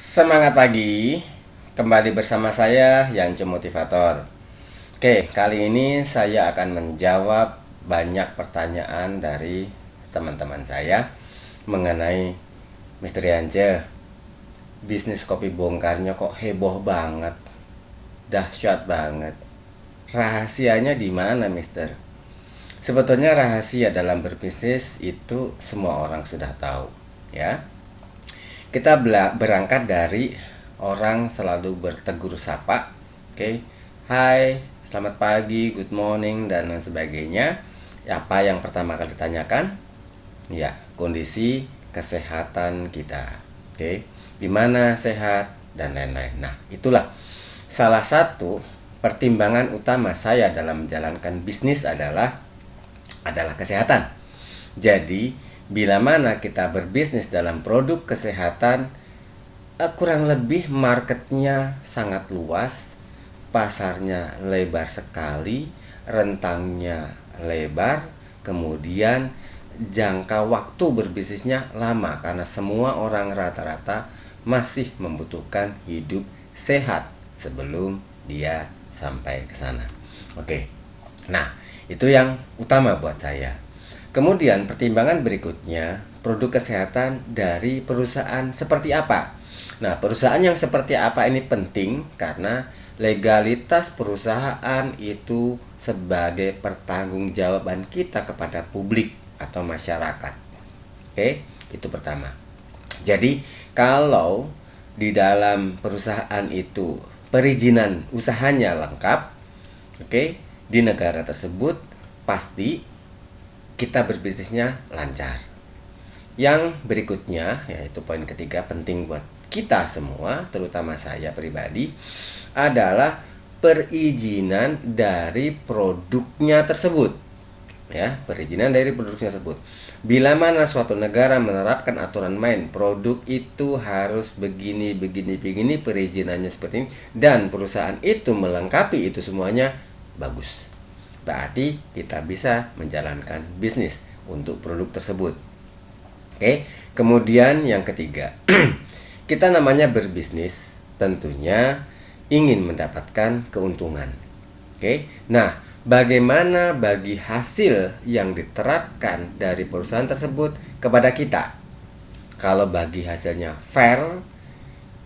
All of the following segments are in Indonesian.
Semangat pagi, kembali bersama saya Yance Motivator. Oke, kali ini saya akan menjawab banyak pertanyaan dari teman-teman saya mengenai Mr. Yance. Bisnis kopi bongkarnya kok heboh banget, dahsyat banget. Rahasianya di mana, Mister? Sebetulnya rahasia dalam berbisnis itu semua orang sudah tahu, ya. Kita berangkat dari orang selalu bertegur sapa, oke, hai, selamat pagi, good morning, dan lain sebagainya. Apa yang pertama kali ditanyakan? Ya, kondisi kesehatan kita, oke, gimana sehat, dan lain-lain. Nah, itulah salah satu pertimbangan utama saya dalam menjalankan bisnis adalah kesehatan. Jadi, bila mana kita berbisnis dalam produk kesehatan, kurang lebih marketnya sangat luas, pasarnya lebar sekali, rentangnya lebar, kemudian jangka waktu berbisnisnya lama karena semua orang rata-rata masih membutuhkan hidup sehat sebelum dia sampai ke sana. Oke. Nah, itu yang utama buat saya. Kemudian pertimbangan berikutnya, produk kesehatan dari perusahaan seperti apa? Nah, perusahaan yang seperti apa ini penting karena legalitas perusahaan itu sebagai pertanggungjawaban kita kepada publik atau masyarakat. Oke, itu pertama. Jadi, kalau di dalam perusahaan itu perizinan usahanya lengkap, oke, di negara tersebut pasti kita berbisnisnya lancar. Yang berikutnya, yaitu poin ketiga penting buat kita semua, terutama saya pribadi, adalah perizinan dari produknya tersebut. Ya, perizinan dari produknya tersebut. Bila mana suatu negara menerapkan aturan main, produk itu harus begini, perizinannya seperti ini, dan perusahaan itu melengkapi itu semuanya, bagus. Berarti kita bisa menjalankan bisnis untuk produk tersebut. Oke, kemudian yang ketiga, kita namanya berbisnis tentunya ingin mendapatkan keuntungan. Oke, nah bagaimana bagi hasil yang diterapkan dari perusahaan tersebut kepada kita? Kalau bagi hasilnya fair,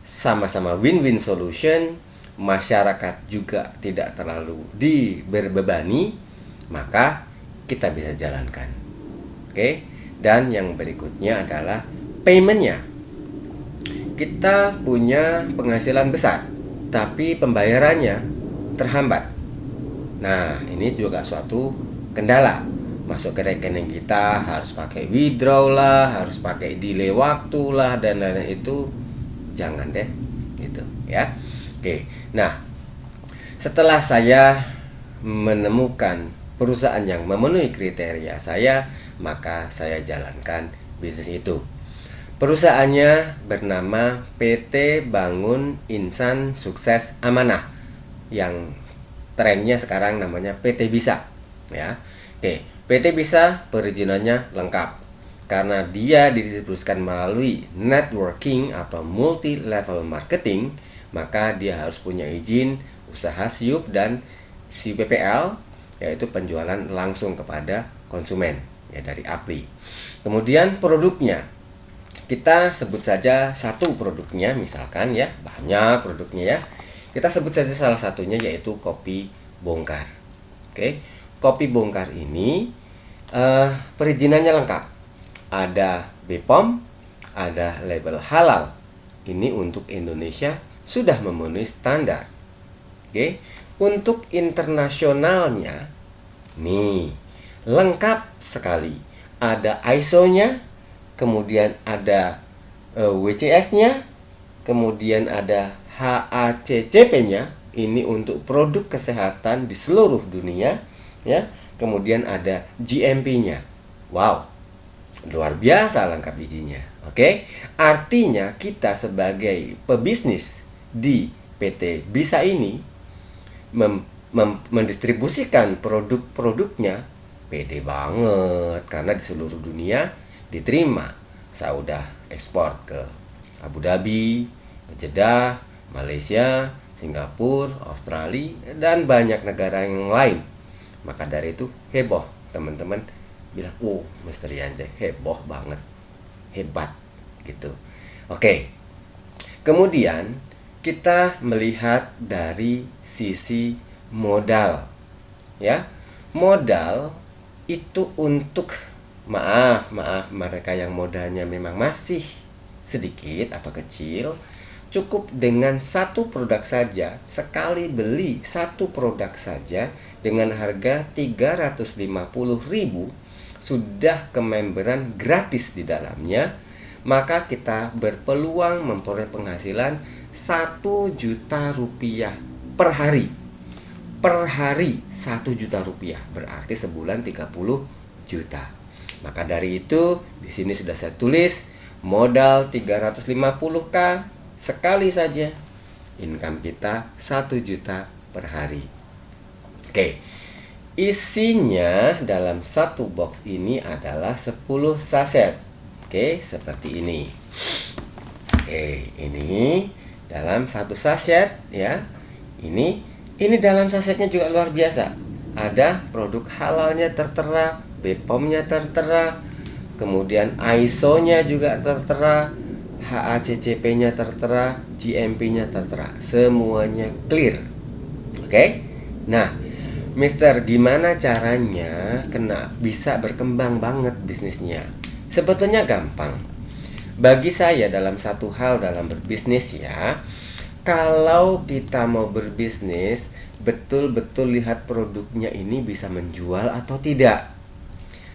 sama-sama win-win solution, masyarakat juga tidak terlalu diberbebani, maka kita bisa jalankan. Oke, dan yang berikutnya adalah paymentnya. Kita punya penghasilan besar, tapi pembayarannya terhambat. Nah, ini juga suatu kendala. Masuk ke rekening kita harus pakai withdraw lah, harus pakai delay waktu lah, dan lain-lain itu jangan deh, gitu ya. Oke, nah setelah saya menemukan perusahaan yang memenuhi kriteria saya, maka saya jalankan bisnis itu. Perusahaannya bernama PT Bangun Insan Sukses Amanah, yang trennya sekarang namanya PT Bisa, ya. Oke, PT Bisa perizinannya lengkap karena dia didistribusikan melalui networking atau multi level marketing, maka dia harus punya izin usaha SIUP dan SIUPPL, yaitu penjualan langsung kepada konsumen, ya, dari APRI. Kemudian produknya, kita sebut saja satu produknya, misalkan ya, banyak produknya ya. Kita sebut saja salah satunya yaitu kopi bongkar. Oke, kopi bongkar ini perizinannya lengkap. Ada BPOM, ada label halal. Ini untuk Indonesia sudah memenuhi standar. Oke, untuk internasionalnya nih lengkap sekali. Ada ISO-nya, kemudian ada WCS-nya, kemudian ada HACCP-nya. Ini untuk produk kesehatan di seluruh dunia, ya. Kemudian ada GMP-nya. Wow, luar biasa lengkap izinnya. Oke, artinya kita sebagai pebisnis di PT Bisa ini mendistribusikan produk-produknya pede banget karena di seluruh dunia diterima. Saya udah ekspor ke Abu Dhabi, Jeddah, Malaysia, Singapura, Australia, dan banyak negara yang lain. Maka dari itu heboh, teman-teman bilang, "Oh, Mr. Yance heboh banget, hebat," gitu. Oke. Kemudian kita melihat dari sisi modal. Ya. Modal itu untuk maaf mereka yang modalnya memang masih sedikit atau kecil, cukup dengan satu produk saja. Sekali beli satu produk saja dengan harga 350.000 sudah kememberan gratis di dalamnya, maka kita berpeluang memperoleh penghasilan 1 juta rupiah per hari. Per hari 1 juta rupiah, berarti sebulan 30 juta. Maka dari itu di sini sudah saya tulis modal 350k sekali saja, income kita 1 juta per hari. Oke. Isinya dalam satu box ini adalah 10 saset. Oke, seperti ini. Oke, ini dalam satu saset ya. Ini dalam sasetnya juga luar biasa. Ada produk halalnya tertera, BPOM-nya tertera, kemudian ISO-nya juga tertera, HACCP-nya tertera, GMP-nya tertera. Semuanya clear. Oke? Nah, Mister, gimana caranya bisa berkembang banget bisnisnya? Sebetulnya gampang. Bagi saya dalam satu hal dalam berbisnis ya, kalau kita mau berbisnis, betul-betul lihat produknya ini bisa menjual atau tidak.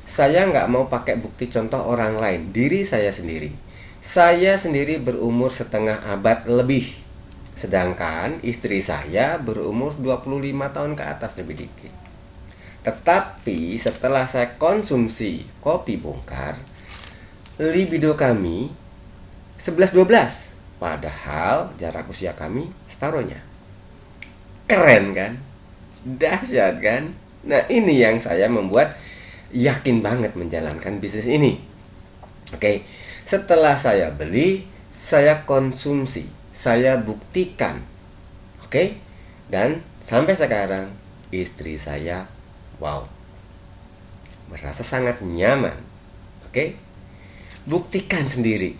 Saya nggak mau pakai bukti contoh orang lain, diri saya sendiri. Saya sendiri berumur setengah abad lebih. Sedangkan istri saya berumur 25 tahun ke atas lebih dikit. Tetapi setelah saya konsumsi kopi bongkar, libido kami 11-12. Padahal jarak usia kami separuhnya. Keren kan? Dahsyat kan? Nah, ini yang saya membuat yakin banget menjalankan bisnis ini. Oke, setelah saya beli, saya konsumsi, saya buktikan. Oke? Dan sampai sekarang istri saya merasa sangat nyaman. Oke? Buktikan sendiri.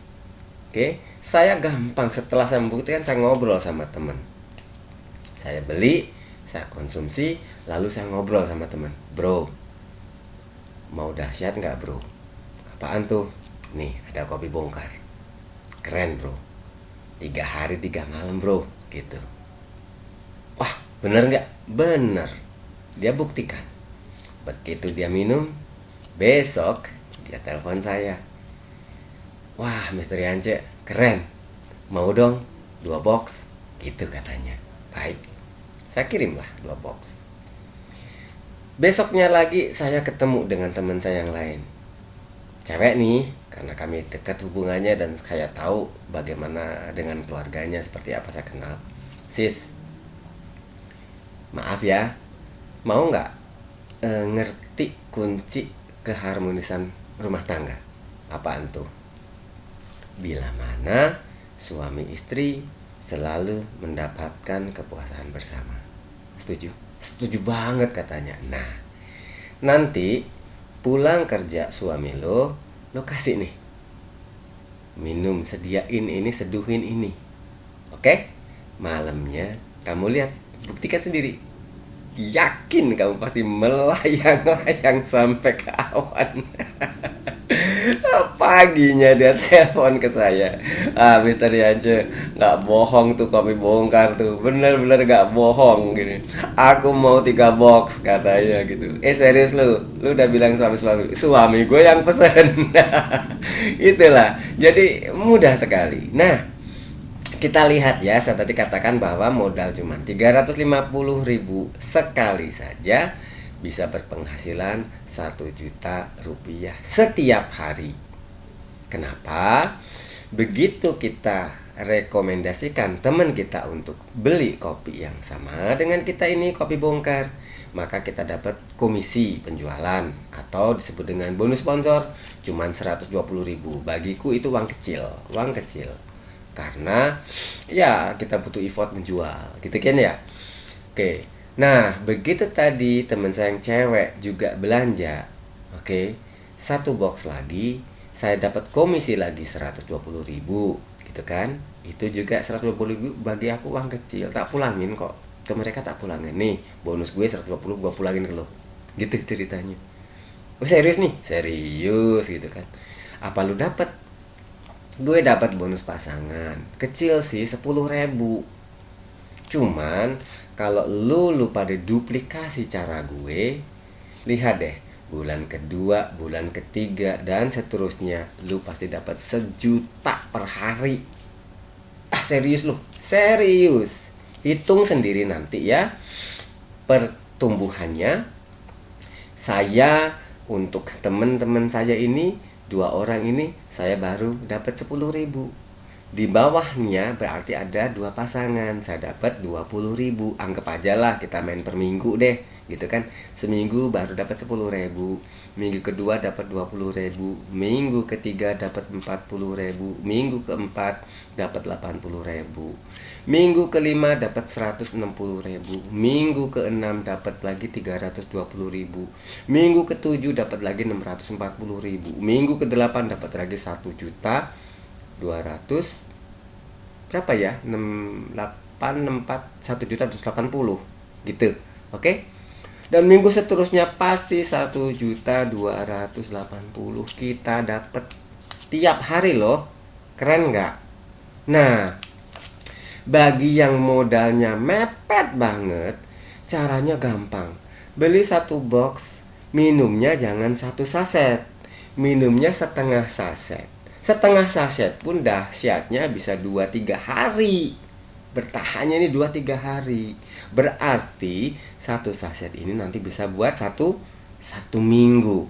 Oke? Saya gampang, setelah saya membuktikan, saya ngobrol sama teman. Saya beli, saya konsumsi, lalu saya ngobrol sama teman. "Bro, mau dahsyat nggak bro? Apaan tuh? Nih, ada kopi bongkar. Keren bro. 3 hari 3 malam bro," gitu. Wah, bener nggak? Bener. Dia buktikan. Begitu dia minum, besok dia telepon saya. "Wah, Mr. Yance, keren. Mau dong 2 box," gitu katanya. Baik, saya kirimlah 2 box. Besoknya lagi saya ketemu dengan teman saya yang lain. Cewek nih, karena kami dekat hubungannya dan saya tahu bagaimana dengan keluarganya, seperti apa saya kenal. "Sis, maaf ya, mau nggak ngerti kunci keharmonisan rumah tangga?" "Apaan tuh?" "Bila mana suami istri selalu mendapatkan kepuasan bersama." "Setuju?" "Setuju banget," katanya. "Nah, nanti pulang kerja suami lo kasih nih minum, sediain ini, seduhin ini. Oke? Malamnya kamu lihat, buktikan sendiri. Yakin kamu pasti melayang-layang sampai ke awan." Paginya dia telepon ke saya. "Mr. Yance, nggak bohong tuh kopi bongkar tuh, bener-bener nggak bohong gini. Aku mau 3 box," katanya gitu. Serius lu udah bilang suami gue yang pesen." Itulah, jadi mudah sekali. Nah, kita lihat ya, saya tadi katakan bahwa modal cuma 350.000 sekali saja bisa berpenghasilan 1 juta rupiah setiap hari. Kenapa? Begitu kita rekomendasikan teman kita untuk beli kopi yang sama dengan kita ini, kopi bongkar, maka kita dapat komisi penjualan atau disebut dengan bonus sponsor, cuman 120.000. Bagiku itu uang kecil. karena ya kita butuh effort menjual gitu kan ya. Oke. Nah, begitu tadi teman saya yang cewek juga belanja. Oke. Satu box lagi, saya dapat komisi lagi 120.000 gitu kan. Itu juga 120.000 bagi aku uang kecil, tak pulangin kok. Ke mereka tak pulangin. Nih, bonus gue 120 gue pulangin ke lo. Gitu ceritanya. Oh, serius nih? Serius gitu kan. Apa lu dapat? Gue dapat bonus pasangan. Kecil sih 10.000. Cuman kalau lu pada duplikasi cara gue, lihat deh, bulan kedua, bulan ketiga, dan seterusnya, lu pasti dapat 1 juta per hari. Ah, serius lu? Serius. Hitung sendiri nanti ya pertumbuhannya. Saya untuk teman-teman saya ini, 2 orang ini, saya baru dapat 10.000. Di bawahnya berarti ada 2 pasangan, saya dapat 20.000. Anggap aja lah kita main per minggu deh, gitu kan. Seminggu baru dapat 10.000, minggu kedua dapat 20.000, minggu ketiga dapat 40.000, minggu keempat dapat 80.000, minggu kelima dapat 160.000, minggu keenam dapat lagi 320.000, minggu ketujuh dapat lagi 640.000, minggu kedelapan dapat lagi 1.200 berapa ya, 6864 1.280 gitu. Oke. Dan minggu seterusnya pasti 1.280 kita dapat tiap hari loh. Keren nggak? Nah, bagi yang modalnya mepet banget, caranya gampang. Beli 1 box, minumnya jangan 1 saset, minumnya setengah saset. Setengah saset pun dahsyatnya bisa 2-3 hari. Bertahannya ini 2-3 hari. Berarti 1 saset ini nanti bisa buat satu minggu.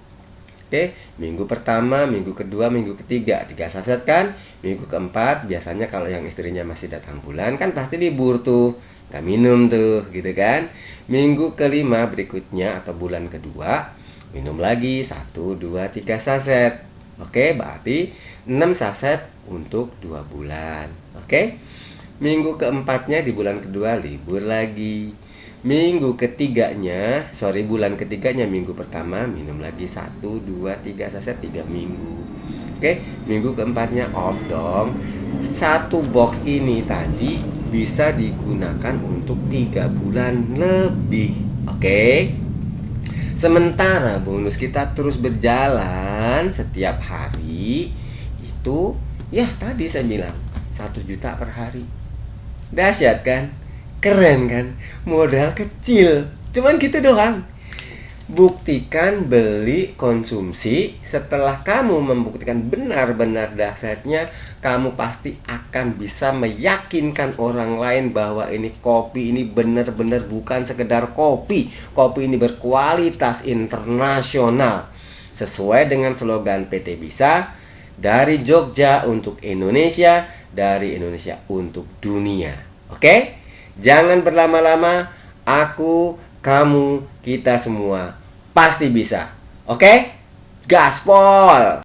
Oke, minggu pertama, minggu kedua, minggu ketiga 3 saset kan. Minggu keempat biasanya kalau yang istrinya masih datang bulan kan pasti libur tuh, nggak minum tuh gitu kan. Minggu kelima berikutnya atau bulan kedua minum lagi 1, 2, 3 saset. Oke, berarti 6 saset untuk 2 bulan. Oke. Minggu keempatnya di bulan kedua libur lagi. Bulan ketiganya minggu pertama minum lagi 1, 2, 3 saset 3 minggu. Oke, minggu keempatnya off dong. 1 box ini tadi bisa digunakan untuk 3 bulan lebih. Oke. Sementara bonus kita terus berjalan setiap hari, itu ya tadi saya bilang 1 juta per hari. Dahsyat kan? Keren kan? Modal kecil, cuman gitu doang. Buktikan beli konsumsi. Setelah kamu membuktikan benar-benar dahsyatnya, kamu pasti akan bisa meyakinkan orang lain bahwa ini kopi ini benar-benar bukan sekedar kopi. Kopi ini berkualitas internasional. Sesuai dengan slogan PT Bisa, dari Jogja untuk Indonesia, dari Indonesia untuk dunia. Oke? Jangan berlama-lama. Aku, kamu, kita semua pasti bisa. Oke? Gaspol!